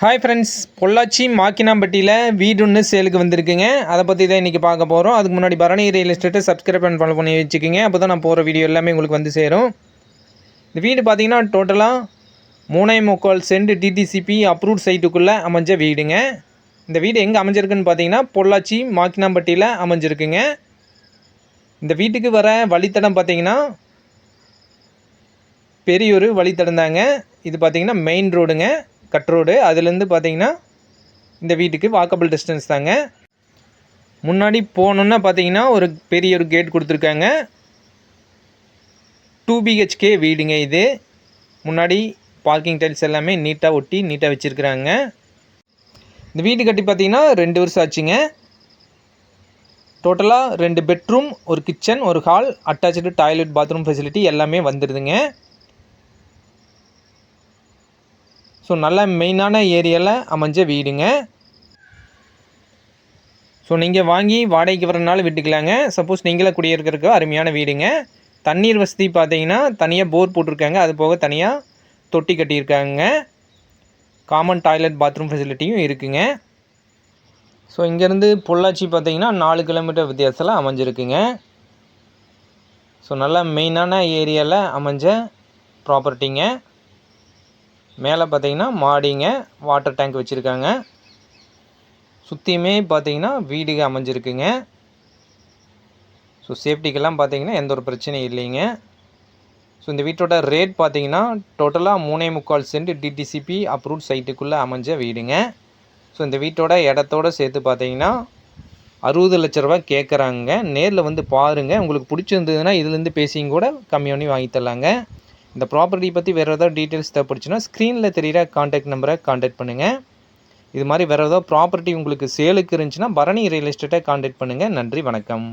Hi friends, Pollachi மாக்கினாம்பட்டியில் வீடு ஒன்று சேலுக்கு வந்திருக்குங்க. அதை பற்றி தான் இன்றைக்கி பார்க்க போகிறோம். அதுக்கு முன்னாடி பரணி ரியல் எஸ்டேட்டை சப்ஸ்கிரைப் அண்ட் ஃபாலோ பண்ணி வச்சுக்கோங்க. அப்போ தான் நான் போகிற வீடியோ எல்லாமே உங்களுக்கு வந்து சேரும். இந்த வீடு பார்த்திங்கன்னா டோட்டலாக 3.25 சென்ட் டிடிசிபி அப்ரூவ்ட் சைட்டுக்குள்ளே அமைஞ்ச வீடுங்க. இந்த வீடு எங்கே அமைஞ்சிருக்குன்னு பார்த்தீங்கன்னா பொள்ளாச்சி மாக்கினாம்பட்டியில் அமைஞ்சிருக்குங்க. இந்த வீட்டுக்கு வர வழித்தடம் பார்த்திங்கன்னா பெரிய ஒரு வழித்தடம் தாங்க. இது பார்த்திங்கன்னா மெயின் ரோடுங்க, கட் ரோடு. அதுலேருந்து பார்த்தீங்கன்னா இந்த வீட்டுக்கு வாக்கபிள் டிஸ்டன்ஸ் தாங்க. முன்னாடி போனோன்னா பார்த்தீங்கன்னா ஒரு பெரிய ஒரு கேட் கொடுத்துருக்காங்க. 2 BHK வீடுங்க இது. முன்னாடி பார்க்கிங் டைல்ஸ் எல்லாமே நீட்டாக ஒட்டி நீட்டாக வச்சுருக்குறாங்க. இந்த வீடு கட்டி பார்த்தீங்கன்னா 2 வருஷம் ஆச்சுங்க. டோட்டலாக 2 பெட்ரூம், ஒரு கிச்சன், ஒரு hall, attach toilet, bathroom facility எல்லாமே வந்துடுதுங்க. ஸோ நல்ல மெயினான ஏரியாவில் அமைஞ்ச வீடுங்க. ஸோ நீங்கள் வாங்கி வாடகைக்கு வரனால விட்டுக்கலாங்க. சப்போஸ் நீங்களே குடியிருக்கிறதுக்கு அருமையான வீடுங்க. தண்ணீர் வசதி பார்த்தீங்கன்னா தனியாக போர் போட்டிருக்காங்க. அது போக தனியாக தொட்டி கட்டியிருக்காங்க. காமன் டாய்லெட், பாத்ரூம் ஃபெசிலிட்டியும் இருக்குங்க. ஸோ இங்கேருந்து பொள்ளாச்சி பார்த்தீங்கன்னா 4 கிலோமீட்டர் வித்தியாசத்தில் அமைஞ்சிருக்குங்க. ஸோ நல்ல மெயினான ஏரியாவில் அமைஞ்ச ப்ராப்பர்ட்டிங்க. மேலே பார்த்தீங்கன்னா மாடிங்க, வாட்டர் டேங்க் வச்சுருக்காங்க. சுற்றியுமே பார்த்தீங்கன்னா வீடுக அமைஞ்சிருக்குங்க. ஸோ சேஃப்டிக்கெல்லாம் பார்த்தீங்கன்னா எந்த ஒரு பிரச்சனையும் இல்லைங்க. ஸோ இந்த வீட்டோட ரேட் பார்த்தீங்கன்னா டோட்டலாக 3.25 சென்ட் டிடிசிபி அப்ரூவ்ட் சைட்டுக்குள்ளே அமைஞ்ச வீடுங்க. ஸோ இந்த வீட்டோட இடத்தோடு சேர்த்து பார்த்தீங்கன்னா 60 லட்ச ரூபா கேட்குறாங்க. நேரில் வந்து பாருங்கள். உங்களுக்கு பிடிச்சிருந்ததுன்னா இதுலேருந்து பேசியும் கூட கம்மி பண்ணி வாங்கி தரலாங்க. இந்த ப்ராப்பர்ட்டி பற்றி வேறு ஏதாவது டீட்டெயில்ஸ் தேவைப்படுச்சுன்னா ஸ்க்ரீனில் தெரிகிற கான்டாக்ட் நம்பரை கான்டாக்ட் பண்ணுங்கள். இது மாதிரி வேறு ஏதாவது ப்ராப்பர்ட்டி உங்களுக்கு சேலுக்கு இருந்துச்சுன்னா பரணி ரியல் எஸ்டேட்டை கான்டாக்ட் பண்ணுங்கள். நன்றி, வணக்கம்.